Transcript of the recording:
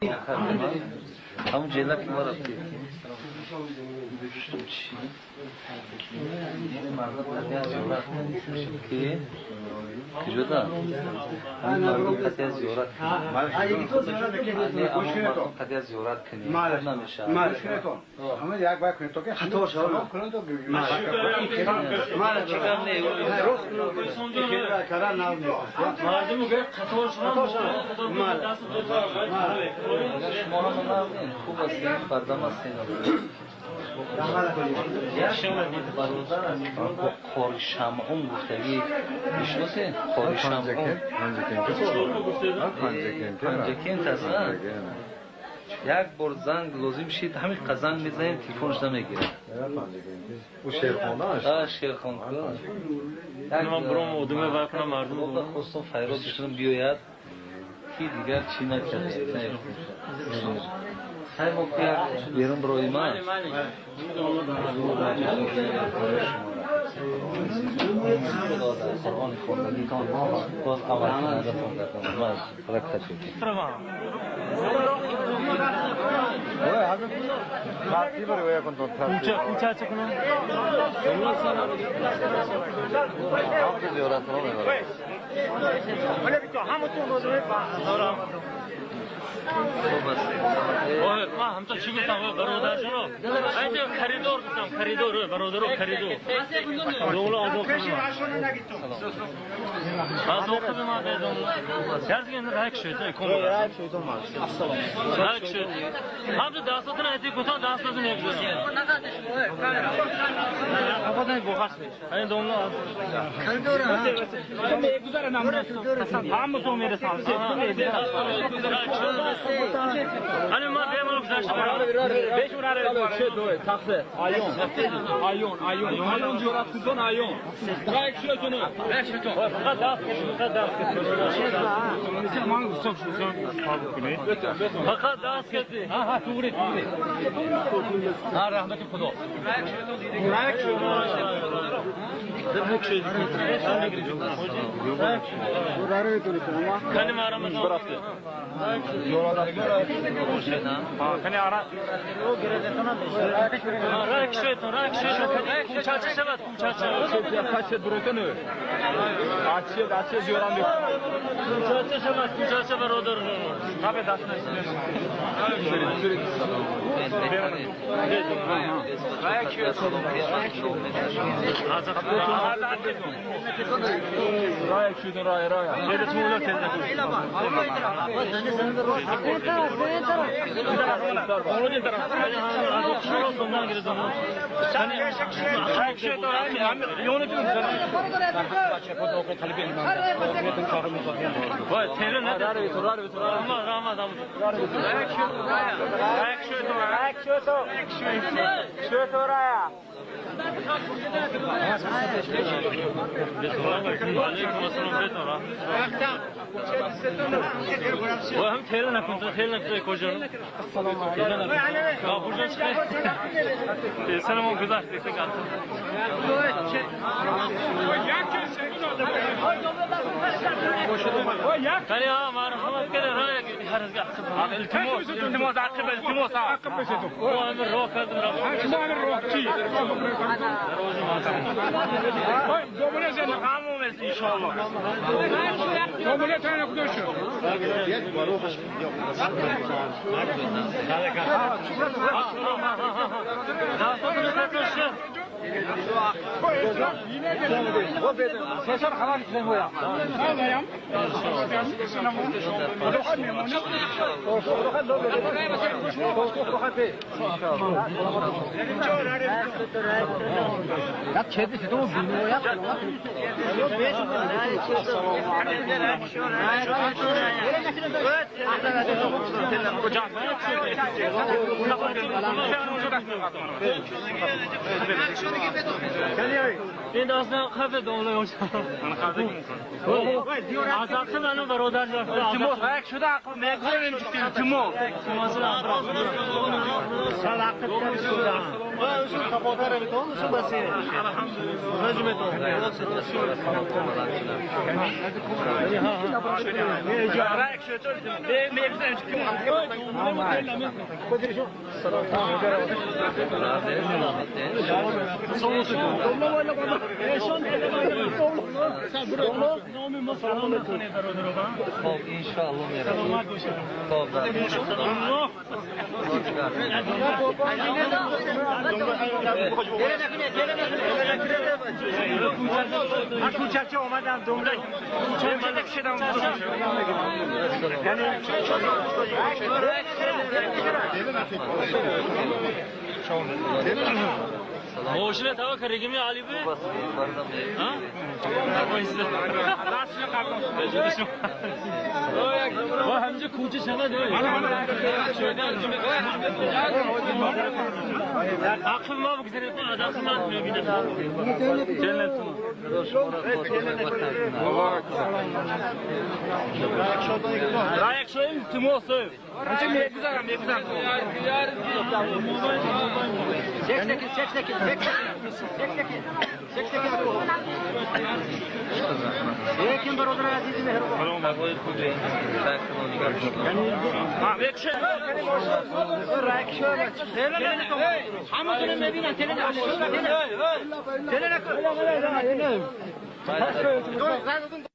همون جلک ما رفتی که کجا مردم قطعه زیارت قطعه زیارت کنیم نمیشه مشکلتون همه یک بار کنید تو که خطا شما کنید تو مال چیکار نه روز که کارا نه مردم میگه خطا شما مال شما خوب هستین فردا هستین خور شمعون گفتگی میشناسه خور شمعون پنجکین هستن یک بار زنگ لازم شید همین قزنگ میزنیم تلفنش نمیگیره او شیرخانه است شیرخان من برام ادامه وقت مردم خواستم فیروزشون بیاید کی دیگر چی نکرده خیلی موقع بیرون برای من قرآن خوندگی کن باز اول کننده خوندگی من رکت شدیم کوچه چکنم زیارت رو میبرم ما همتا چی گفتم برادر شما اینجا خریدار گفتم خریدار برادر خریدار دولا آزاد کنم آزاد کنم ما بدون گردن رک شد کم رک شد ما رک شد هم تو دستاتون ایتی گفتم دستاتون نمیذارم آقا بخش این دولا خریدار میگذاره نمونه هم تو میرسم أنا ما في أمر بزاش. بيش ورا شو دوي تخفى عيون جورات كذون عيون. رايك شو تنو؟ رايك شو تنو؟ قداس. مثل ما نقول شو قداس كذي. ها توري. رحمة خدا. رايك شو دبك شو كان ما رمى برافته. کنی آرا راک شد کوچه شود کوچه دروتنه آچه زیوران می کوچه شود برادر نبی دست نشید راک شد رایا یه چمولا وهم تهلنا كنت تهلنا كوجر السلام عليكم سلام گذاشت فکر کنی ها مرحمت کنه رای التماس عقب بشتو امر رو کردم امر چی دوباره زن قامم ان شاء الله دوباره تاني کدوشو سيشر خلاص سنويا هذا يوم این داستان خفه دوله اون من خفه کنم از آخر منو برادر رفت تیمور یک شده عقل میگذاریم تیمور سلام و اصول خبردار میتون اصول بسیه الحمدلله نجمتون رايك شو تقول؟ ليه ما يبزنش كم خب انشاءالله میرم خب من تو چرچه اومدم دنبال چرچه شدم موشله تاوا کردی می علی بی؟ ها؟ نبایسته. و همینجا کوچه شما داری. عقل ما بگذارید تو عقل ما میبینه. جنتون. رایک شویم تماسه. چه میگذارم میگذارم. یکم برادر عزیزی مهربان هوای خوبه همه میبینن تلنگرام